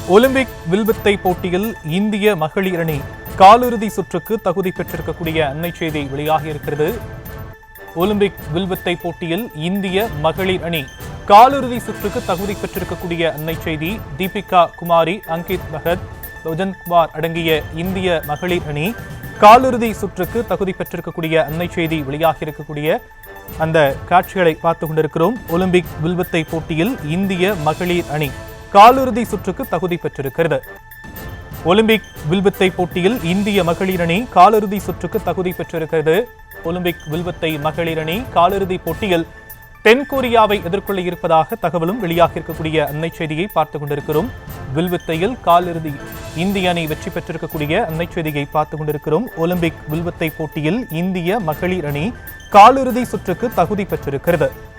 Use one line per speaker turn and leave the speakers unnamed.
Olympic வில்வித்தை போட்டியில் இந்திய மகளிர் அணி காலிறுதி சுற்றுக்கு தகுதி பெற்றிருக்கக்கூடிய அண்மை செய்தி வெளியாகியிருக்கிறது. ஒலிம்பிக் வில்வித்தை போட்டியில் இந்திய மகளிர் அணி காலிறுதி சுற்றுக்கு தகுதி பெற்றிருக்கக்கூடிய அண்மை செய்தி. தீபிகா குமாரி, அங்கித் பகத், புஜன்குமார் அடங்கிய இந்திய மகளிர் அணி காலிறுதி சுற்றுக்கு தகுதி பெற்றிருக்கக்கூடிய அண்மை செய்தி வெளியாகியிருக்கக்கூடிய அந்த காட்சிகளை பார்த்துக் கொண்டிருக்கிறோம். ஒலிம்பிக் வில்வித்தை போட்டியில் இந்திய மகளிர் அணி காலிறுதி சுற்றுக்கு தகுதி பெற்றிருக்கிறது. ஒலிம்பிக் வில்வித்தை போட்டியில் இந்திய மகளிர் அணி காலிறுதி சுற்றுக்கு தகுதி பெற்றிருக்கிறது. ஒலிம்பிக் வில்வித்தை மகளிர் அணி காலிறுதி போட்டியில் தென்கொரியாவை எதிர்கொள்ள இருப்பதாக தகவலும் வெளியாகியிருக்கக்கூடிய அண்மை செய்தியை பார்த்துக் கொண்டிருக்கிறோம். வில்வித்தையில் காலிறுதி இந்திய அணி வெற்றி பெற்றிருக்கக்கூடிய அண்மை செய்தியை பார்த்துக் கொண்டிருக்கிறோம். ஒலிம்பிக் வில்வித்தை போட்டியில் இந்திய மகளிர் அணி காலிறுதி சுற்றுக்கு தகுதி பெற்றிருக்கிறது.